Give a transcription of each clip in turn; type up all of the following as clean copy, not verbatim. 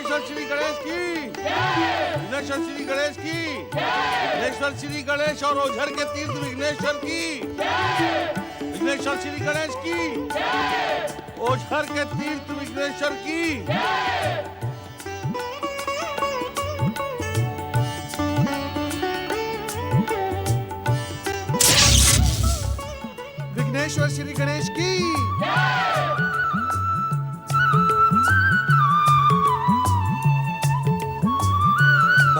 विघ्नेश्वर श्री गणेश की, विघ्नेश्वर श्री गणेश की, विघ्नेश्वर श्री गणेश और ओझर के तीर्थ विघ्नेश्वर की, विघ्नेश्वर श्री गणेश की, ओझर के तीर्थ विघ्नेश्वर की। विघ्नेश्वर श्री गणेश की।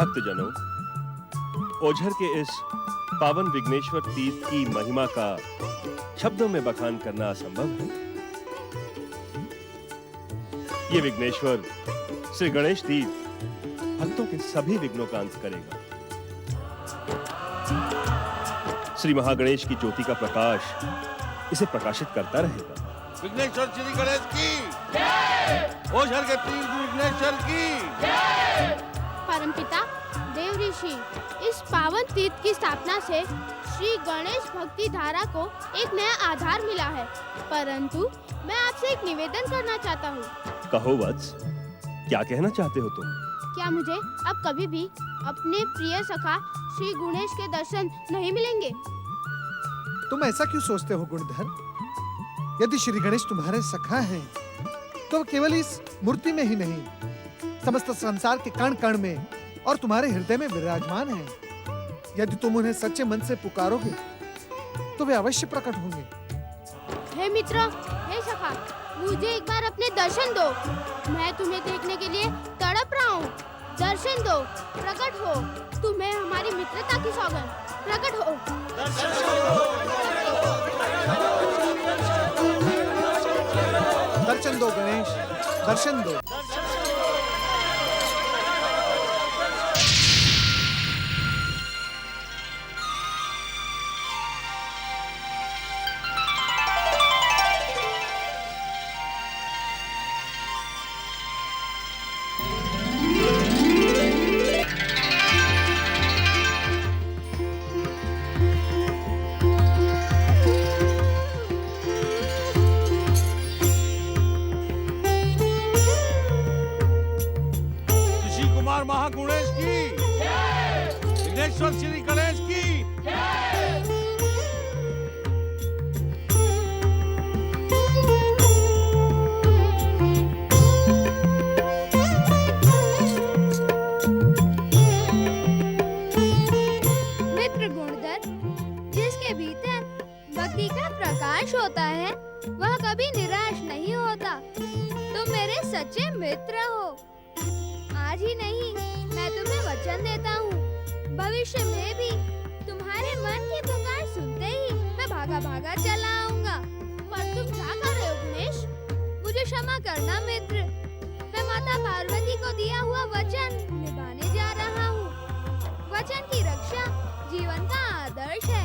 भक्तजनों, ओझर के इस पावन विघ्नेश्वर तीर्थ की महिमा का शब्दों में बखान करना असंभव है। ये विघ्नेश्वर श्री गणेश तीर्थ भक्तों के सभी विघ्नों का अंत करेगा। श्री महागणेश की ज्योति का प्रकाश इसे प्रकाशित करता रहेगा। विघ्नेश्वर श्री गणेश की, ओझर के तीर्थ विघ्नेश्वर की। परमपिता देव ऋषि, इस पावन तीर्थ की स्थापना से श्री गणेश भक्ति धारा को एक नया आधार मिला है, परंतु मैं आपसे एक निवेदन करना चाहता हूँ। कहो वत्स, क्या कहना चाहते हो तुम? क्या मुझे अब कभी भी अपने प्रिय सखा श्री गणेश के दर्शन नहीं मिलेंगे? तुम ऐसा क्यों सोचते हो गुणधर? यदि श्री गणेश तुम्हारे सखा हैं, तो केवल इस मूर्ति में ही नहीं, समस्त संसार के कण कण में और तुम्हारे हृदय में विराजमान हैं। यदि तुम उन्हें सच्चे मन से पुकारोगे, तो वे अवश्य प्रकट होंगे। हे मित्र, हे सखा, मुझे एक बार अपने दर्शन दो। मैं तुम्हें देखने के लिए तड़प रहा हूँ। दर्शन दो, प्रकट हो। तुम्हें हमारी मित्रता की सौगंध, प्रकट हो। दर्शन दो गणेश, दर्शन दो। महागुणेश की, विघ्नेश्वर श्री गणेश की। मित्र गुणधर, जिसके भीतर भक्ति का प्रकाश होता है, वह कभी निराश नहीं होता। तुम मेरे सच्चे मित्र हो। आज ही नहीं, मैं तुम्हें वचन देता हूँ, भविष्य में भी तुम्हारे मन की पुकार सुनते ही मैं भागा भागा चला आऊंगा। पर तुम क्या कर रहे हो गणेश? मुझे क्षमा करना मित्र। मैं माता पार्वती को दिया हुआ वचन निभाने जा रहा हूँ। वचन की रक्षा जीवन का आदर्श है।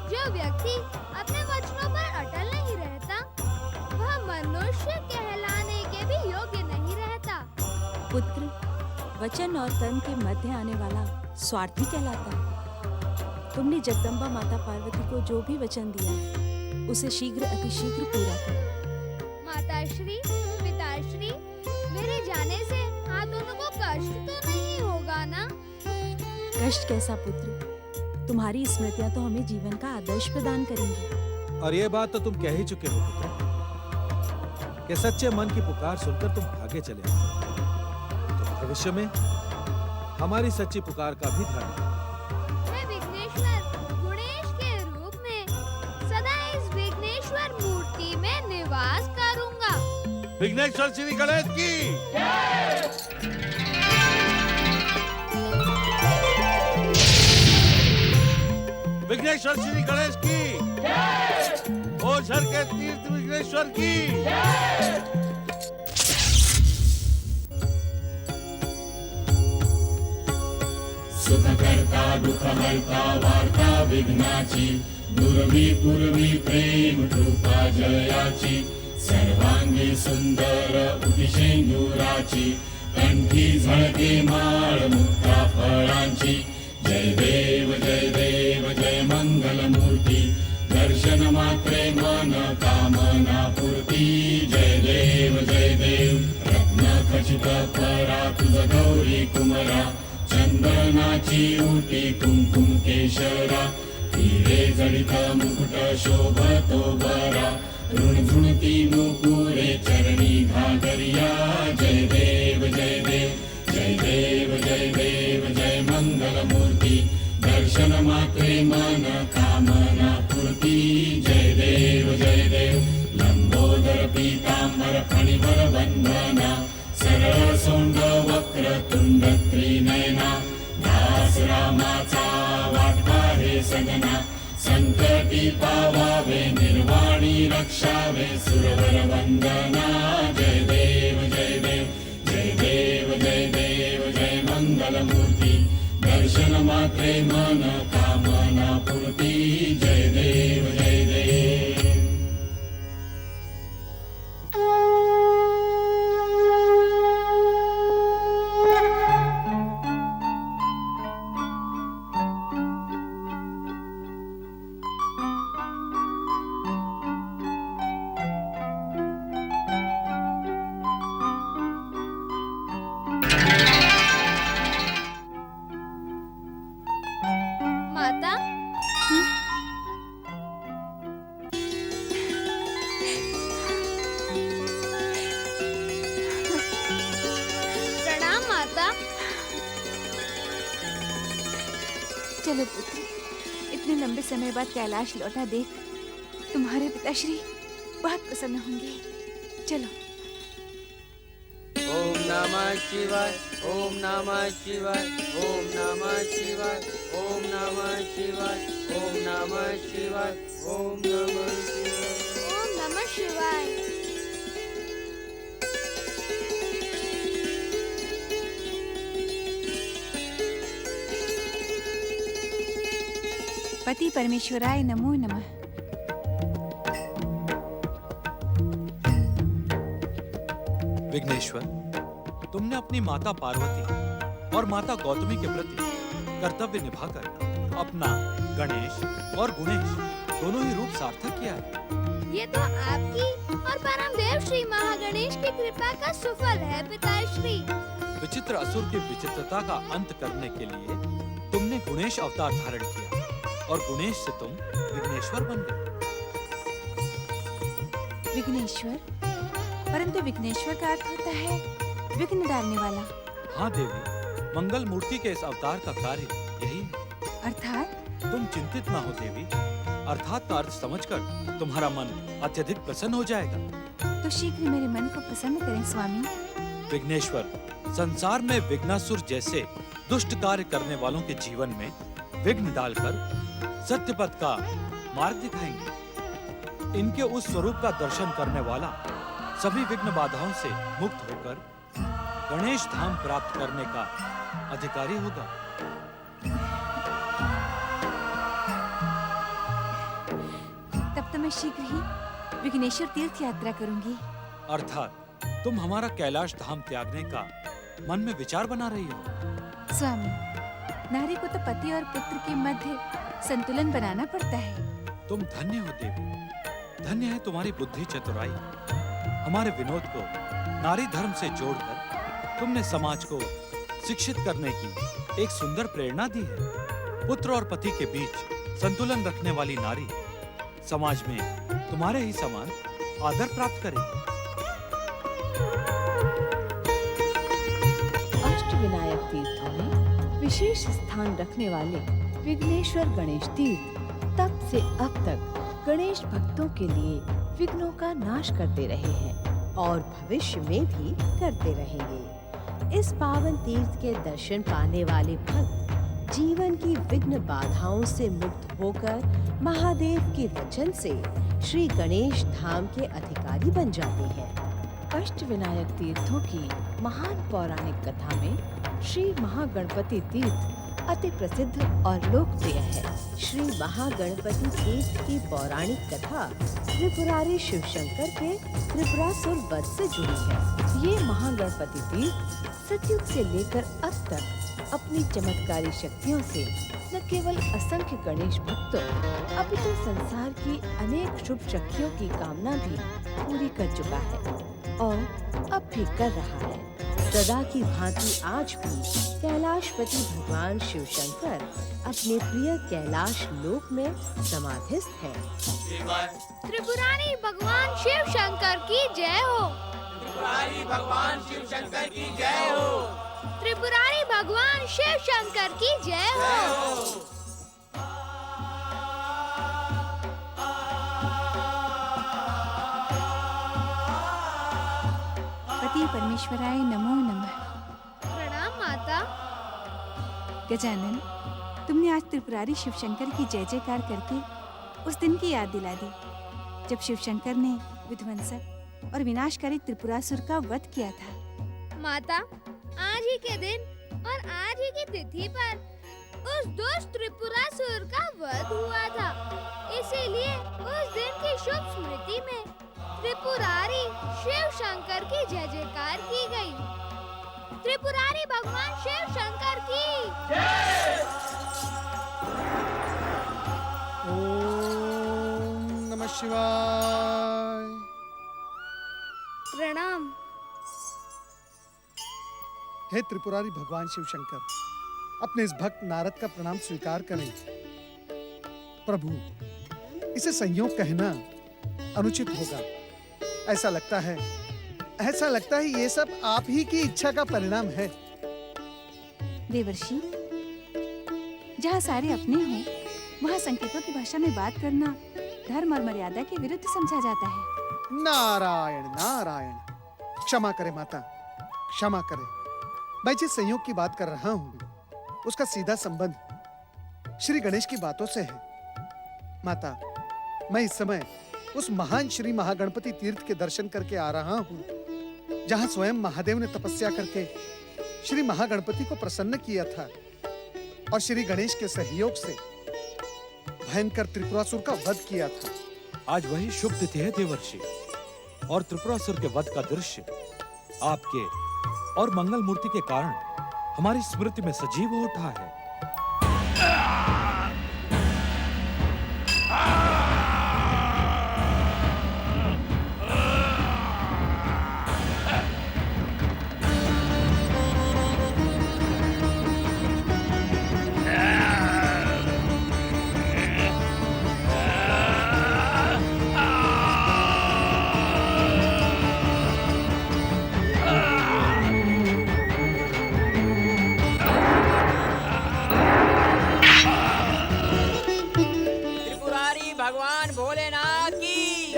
जो व्यक्ति अपने वचनों पर अटल नहीं रहता, वह मनुष्य कहलाने के भी योग्य नहीं रहता। पुत्र, वचन और कर्म के मध्य आने वाला स्वार्थी कहलाता है। तुमने जगदम्बा माता पार्वती को जो भी वचन दिया, उसे शीघ्र अतिशीघ्र पूरा कर। माताश्री, पिताश्री, मेरे जाने से आप दोनों को कष्ट तो नहीं होगा ना? कष्ट कैसा पुत्र, तुम्हारी स्मृतियां तो हमें जीवन का आदर्श प्रदान करेंगी। और ये बात तो तुम कह ही चुके हो पुत्र, कि सच्चे मन की पुकार सुनकर तुम भागे चले आओ। भविष्य में हमारी सच्ची पुकार का भी ध्यान रखो। मैं विघ्नेश्वर गणेश के रूप में सदा इस विघ्नेश्वर मूर्ति में निवास करूंगा। विघ्नेश्वर श्री गणेश की, विघ्नेश्वर श्री गणेश की, ओझर के तीर्थ विघ्नेश्वर की। सुखकर्ता दुःखहर्ता वार्ता विघ्नाची, दुर्वी पूर्वी प्रेम कृपा जयाची, सर्वांगी सुंदर उदिशेंदुराची, कंठी झळके माळ मुक्ता फळांची। जय देव जय देव जय मंगलमूर्ती, दर्शन मात्रे मन कामना पूर्ती। जय देव रत्न खचित परा तुझ गौरी कुमरा चंदनाची उटी कुंकुम केशरा हिरे जडित मुकुट शोभतो बरा ऋणझुणती नुपुरे चरणी घागरिया जय देव जय देव जय देव जय देव जय मंगल मूर्ती दर्शन मात्रे मन कामना पूर्ती जय देव लंबोदर पीतांबर फणिवर वंदना सरळ सोंड वक्र तुंड त्रिनयना दास रामाचा वाटपा हे सगना संकटी पावावे निर्वाणी रक्षावे सुरवर वंदना जय देव जय देव जय देव जय देव जय मंगल मूर्ती दर्शन मात्रे मन कामना पूर्ती जय देव जय देव माता प्रणाम माता। चलो पुत्र, इतने लंबे समय बाद कैलाश लौटा देख तुम्हारे पिताश्री बहुत प्रसन्न होंगे। चलो। ओम नमः शिवाय ओम नमः शिवाय ओम नमः शिवाय ओम नमः शिवाय ओम नमः शिवाय ओम नमः शिवाय ओम नमः शिवाय। पति परमेश्वराय नमो नमः। विघ्नेश्वर, तुमने अपनी माता पार्वती और माता गौतमी के प्रति कर्तव्य निभाकर अपना गणेश और गुणेश दोनों ही रूप सार्थक किया है। ये तो आपकी और परमदेव श्री महागणेश की कृपा का सुफल है पिताश्री। विचित्र असुर की विचित्रता का अंत करने के लिए तुमने गुणेश अवतार धारण किया और गुणेश से तुम विघ्नेश्वर बन गए। विघ्नेश्वर, परंतु विघ्नेश्वर का अर्थ होता है विघ्न डालने वाला। हाँ देवी, मंगल मूर्ति के इस अवतार का कार्य यही है। अर्थात तुम चिंतित ना हो देवी, अर्थात का अर्थ समझकर तुम्हारा मन अत्यधिक प्रसन्न हो जाएगा। तो शीघ्र मेरे मन को प्रसन्न करें स्वामी। विघ्नेश्वर, संसार में विघ्नासुर जैसे दुष्ट कार्य करने वालों के जीवन में विघ्न डालकर सत्य पथ का मार्ग दिखाएंगे। इनके उस स्वरूप का दर्शन करने वाला सभी विघ्न बाधाओं से मुक्त होकर गणेश धाम प्राप्त करने का अधिकारी होगा। तब तो मैं शीघ्र ही विघ्नेश्वर तीर्थ यात्रा करूंगी। अर्थात तुम हमारा कैलाश धाम त्यागने का मन में विचार बना रही हो। स्वामी, नारी को तो पति और पुत्र के मध्य संतुलन बनाना पड़ता है। तुम धन्य हो देवी, धन्य है तुम्हारी बुद्धि चतुराई। हमारे विनोद को नारी धर्म से जोड़कर तुमने समाज को शिक्षित करने की एक सुंदर प्रेरणा दी है। पुत्र और पति के बीच संतुलन रखने वाली नारी समाज में तुम्हारे ही समान आदर प्राप्त करेगी। अष्टविनायक तीर्थों में विशेष स्थान रखने वाले विघ्नेश्वर गणेश तीर्थ तब से अब तक गणेश भक्तों के लिए विघ्नों का नाश करते रहे हैं और भविष्य में भी करते रहेंगे। इस पावन तीर्थ के दर्शन पाने वाले भक्त जीवन की विघ्न बाधाओं से मुक्त होकर महादेव के वचन से श्री गणेश धाम के अधिकारी बन जाते हैं। अष्टविनायक तीर्थों की महान पौराणिक कथा में श्री महागणपति तीर्थ अति प्रसिद्ध और लोकप्रिय है। श्री महागणपति तीर्थ की पौराणिक कथा त्रिपुरारी शिव शंकर के त्रिपुरासुर वध से जुड़ी है। ये महागणपति तीर्थ सतयुग से लेकर अब तक अपनी चमत्कारी शक्तियों से न केवल असंख्य गणेश भक्तों अपितु संसार की अनेक शुभ शक्तियों की कामना भी पूरी कर चुका है। और अब भी कर रहा है। सदा की भांति आज भी कैलाशपति भगवान शिव शंकर अपने प्रिय कैलाश लोक में समाधिस्थ है। त्रिपुरारी भगवान शिव शंकर की जय हो। त्रिपुरारी भगवान शिव शंकर की जय हो। त्रिपुरारी भगवान शिव शंकर की जय हो। पति परमेश्वराय नमो नमः। प्रणाम माता। गजानन, तुमने आज त्रिपुरारी शिव शंकर की जय जयकार करके उस दिन की याद दिला दी जब शिव शंकर ने विध्वंसक और विनाशकारी त्रिपुरासुर का वध किया था। माता, आज ही के दिन और आज ही की तिथि पर उस दुष्ट त्रिपुरासुर का वध हुआ था। इसीलिए उस दिन की शुभ स्मृति में त्रिपुरारी शिव शंकर की जय जयकार की गई। त्रिपुरारी भगवान शिव शंकर की जय। ओम नमः शिवाय। प्रणाम। हे त्रिपुरारी भगवान शिव शंकर, अपने इस भक्त नारद का प्रणाम स्वीकार करें। प्रभु, इसे संयोग कहना अनुचित होगा। ऐसा लगता है ये सब आप ही की इच्छा का परिणाम है। देवर्षि, जहाँ सारे अपने हों, वहाँ संकेतों की भाषा में बात करना धर्म और मर्यादा के विरुद्ध समझा जाता है। नारायण नारायण, क्षमा करे माता, क्षमा करे। मैं जिस संयोग की बात कर रहा हूँ उसका सीधा संबंध श्री गणेश की बातों से है। माता, मैं इस समय उस महान श्री महागणपति तीर्थ के दर्शन करके आ रहा हूँ जहाँ स्वयं महादेव ने तपस्या करके श्री महागणपति को प्रसन्न किया था और श्री गणेश के सहयोग से भयंकर त्रिपुरासुर का वध किया था। आज वही शुभ तिथि है देवर्षि, और त्रिपुरासुर के वध का दृश्य आपके और मंगल मूर्ति के कारण हमारी स्मृति में सजीव हो उठा है। भगवान भोलेनाथ की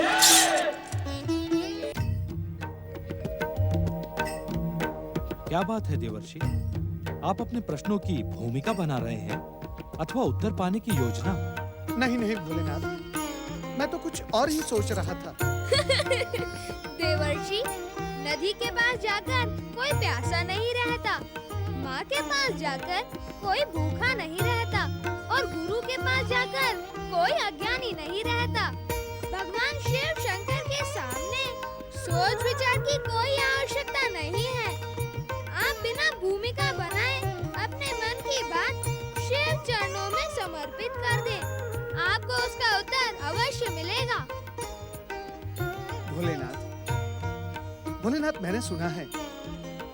क्या बात है देवर्षि, आप अपने प्रश्नों की भूमिका बना रहे हैं अथवा उत्तर पाने की योजना? नहीं नहीं भोलेनाथ, मैं तो कुछ और ही सोच रहा था। देवर्षि, नदी के पास जाकर कोई प्यासा नहीं रहता, माँ के पास जाकर कोई भूखा नहीं रहता और गुरु के पास जाकर कोई अज्ञानी नहीं रहता। भगवान शिव शंकर के सामने सोच विचार की कोई आवश्यकता नहीं है। आप बिना भूमिका बनाए अपने मन की बात शिव चरणों में समर्पित कर दें, आपको उसका उत्तर अवश्य मिलेगा। भोलेनाथ, मैंने सुना है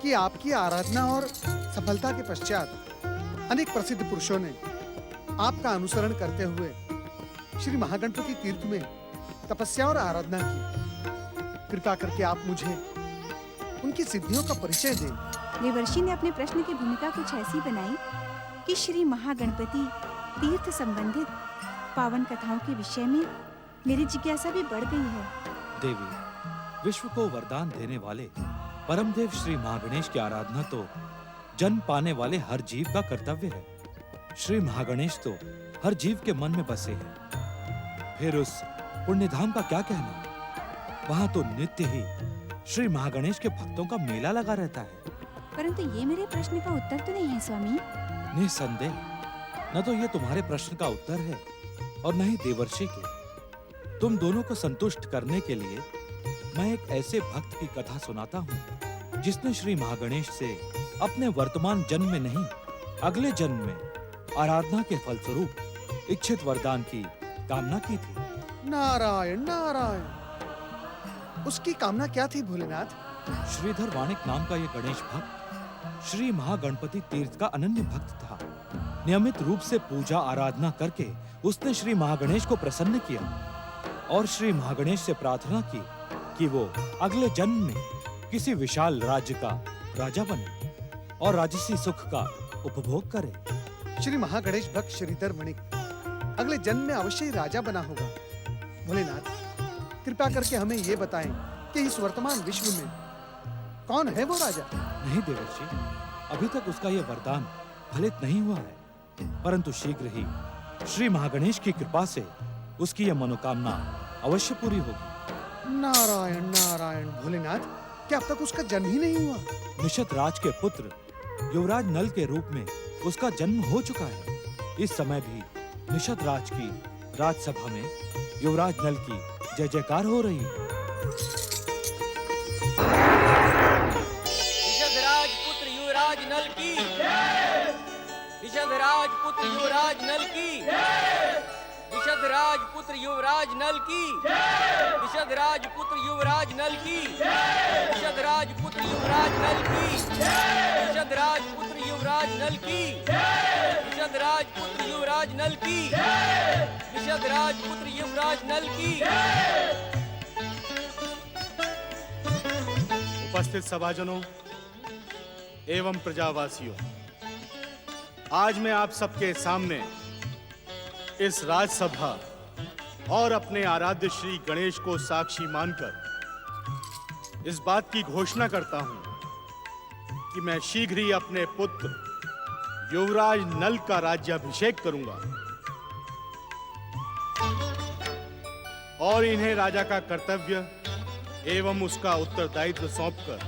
कि आपकी आराधना और सफलता के पश्चात अनेक प्रसिद्ध पुरुषों ने आपका अनुसरण करते हुए श्री महागणपति तीर्थ में तपस्या और आराधना की। कृपा करके आप मुझे उनकी सिद्धियों का परिचय दें। देवर्षि ने अपने प्रश्न की भूमिका कुछ ऐसी बनाई कि श्री महागणपति तीर्थ संबंधित पावन कथाओं के विषय में मेरी जिज्ञासा भी बढ़ गई है। देवी, विश्व को वरदान देने वाले परमदेव श्री महागणेश की आराधना तो जन्म पाने वाले हर जीव का कर्तव्य है। श्री महागणेश तो हर जीव के मन में बसे हैं। फिर उस पुण्यधाम का क्या कहना? वहाँ तो नित्य ही श्री महागणेश के भक्तों का मेला लगा रहता है। परंतु ये मेरे प्रश्न का उत्तर तो नहीं है स्वामी। निसंदेह, न तो ये तुम्हारे प्रश्न का उत्तर है और न ही देवर्षि के। तुम दोनों को संतुष्ट करने के लिए मैं एक ऐसे भक्त की कथा सुनाता हूँ जिसने श्री महागणेश से अपने वर्तमान जन्म में नहीं, अगले जन्म में आराधना के फलस्वरूप इच्छित वरदान की कामना की थी। नारायण नारायण, उसकी कामना क्या थी भोलेनाथ? श्रीधर वाणिक नाम का ये गणेश भक्त श्री महागणपति तीर्थ का अनन्य भक्त था। नियमित रूप से पूजा आराधना करके उसने श्री महागणेश को प्रसन्न किया और श्री महागणेश से प्रार्थना की कि वो अगले जन्म में किसी विशाल राज्य का राजा बने और राजसी सुख का उपभोग करे। श्री महागणेश भक्त श्रीधर वणिक अगले जन्म में अवश्य ही राजा बना होगा। भोलेनाथ, कृपा करके हमें ये बताएं कि इस वर्तमान विश्व में कौन है वो राजा? नहीं देवर्षि, अभी तक उसका यह वरदान फलित नहीं हुआ है, परंतु शीघ्र ही श्री महागणेश की कृपा से उसकी यह मनोकामना अवश्य पूरी होगी। नारायण नारायण। भोलेनाथ, क्या अब तक उसका जन्म ही नहीं हुआ? निषद राज के पुत्र युवराज नल के रूप में उसका जन्म हो चुका है। इस समय भी निषद राज की राजसभा में युवराज नल की जय जयकार हो रही है। निषदराज पुत्र युवराज नल की, निषदराज पुत्र युवराज नल की, निषदराज पुत्र युवराज नल की, निषदराज पुत्र युवराज नल की, निषदराज पुत्र युवराज नल की, निषदराज पुत्र युवराज नल की, निषदराज पुत्र युवराज नल की, निषदराज पुत्र युवराज नल की। उपस्थित सभाजनों एवं प्रजावासियों, आज मैं आप सबके सामने इस राजसभा और अपने आराध्य श्री गणेश को साक्षी मानकर इस बात की घोषणा करता हूं कि मैं शीघ्र ही अपने पुत्र युवराज नल का राज्याभिषेक करूंगा और इन्हें राजा का कर्तव्य एवं उसका उत्तरदायित्व सौंपकर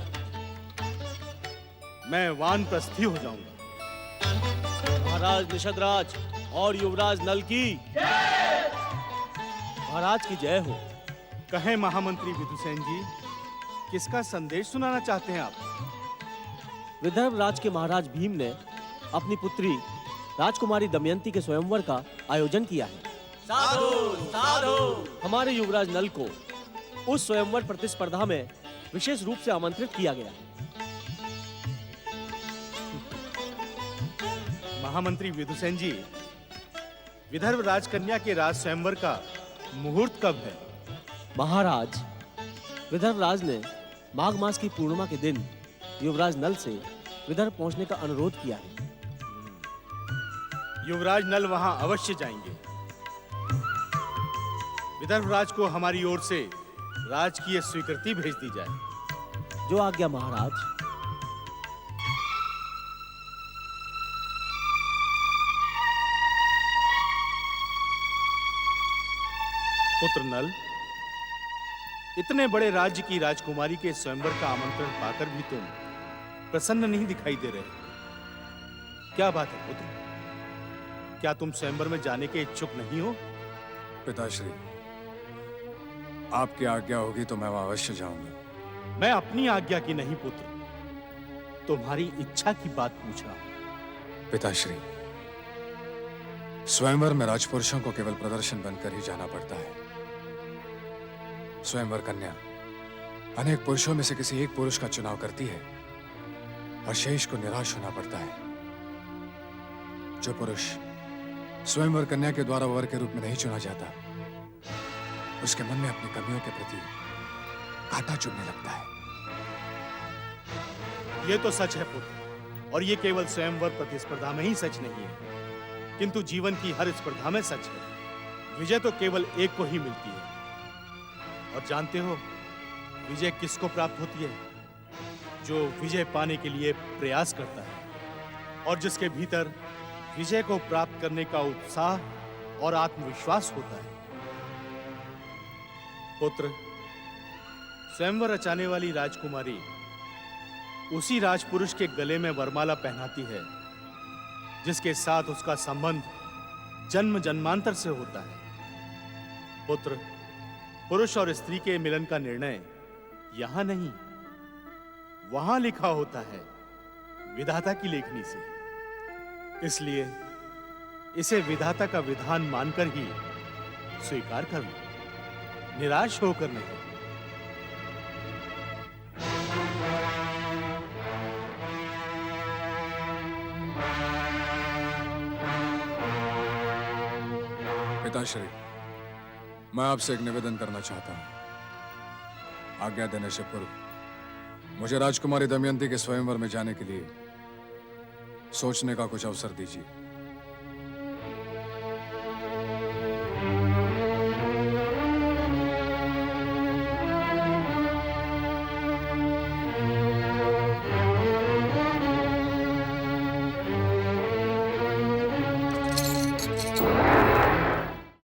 मैं वानप्रस्थी हो जाऊंगा। महाराज निषदराज और युवराज नल की महाराज की जय हो। कहें महामंत्री विदुसेन जी, किसका संदेश सुनाना चाहते हैं आप? विदर्भ राज के महाराज भीम ने अपनी पुत्री राजकुमारी दमयंती के स्वयंवर का आयोजन किया है। साधु साधु। हमारे युवराज नल को उस स्वयंवर प्रतिस्पर्धा में विशेष रूप से आमंत्रित किया गया है। महामंत्री विदुसेन जी, विदर्भ राजकन्या के राज स्वयंवर का मुहूर्त कब है? महाराज, विदर्भ राज ने माघ मास की पूर्णिमा के दिन युवराज नल से विदर्भ पहुंचने का अनुरोध किया है। युवराज नल वहां अवश्य जाएंगे। विदर्भ राज को हमारी ओर से राजकीय स्वीकृति भेज दी जाए। जो आज्ञा महाराज। पुत्र नल, इतने बड़े राज्य की राजकुमारी के स्वयंवर का आमंत्रण पाकर भी तुम प्रसन्न नहीं दिखाई दे रहे। क्या बात है पुत्र? क्या तुम स्वयंवर में जाने के इच्छुक नहीं हो? पिताश्री, आपकी आज्ञा होगी तो मैं वहां अवश्य जाऊंगा। मैं अपनी आज्ञा की नहीं पुत्र, तुम्हारी इच्छा की बात पूछ रहा हूं। पिताश्री, स्वयंवर में राजपुरुषों को केवल प्रदर्शन बनकर ही जाना पड़ता है। स्वयंवर कन्या अनेक पुरुषों में से किसी एक पुरुष का चुनाव करती है और शेष को निराश होना पड़ता है। जो पुरुष स्वयंवर कन्या के द्वारा वर के रूप में नहीं चुना जाता, उसके मन में अपनी कमियों के प्रति कांटा चुभने लगता है। यह तो सच है पुत्र, और ये केवल स्वयंवर प्रतिस्पर्धा में ही सच नहीं है, किंतु जीवन की हर स्पर्धा में सच है। विजय तो केवल एक को ही मिलती है। और जानते हो विजय किसको प्राप्त होती है? जो विजय पाने के लिए प्रयास करता है और जिसके भीतर विजय को प्राप्त करने का उत्साह और आत्मविश्वास होता है। पुत्र, स्वयंवर रचाने वाली राजकुमारी उसी राजपुरुष के गले में वरमाला पहनाती है जिसके साथ उसका संबंध जन्म जन्मांतर से होता है। पुत्र, पुरुष और स्त्री के मिलन का निर्णय यहां नहीं, वहां लिखा होता है विधाता की लेखनी से। इसलिए इसे विधाता का विधान मानकर ही स्वीकार कर लो, निराश होकर नहीं। पिताश्री, मैं आपसे एक निवेदन करना चाहता हूं। आज्ञा देने से पूर्व मुझे राजकुमारी दमयंती के स्वयंवर में जाने के लिए सोचने का कुछ अवसर दीजिए।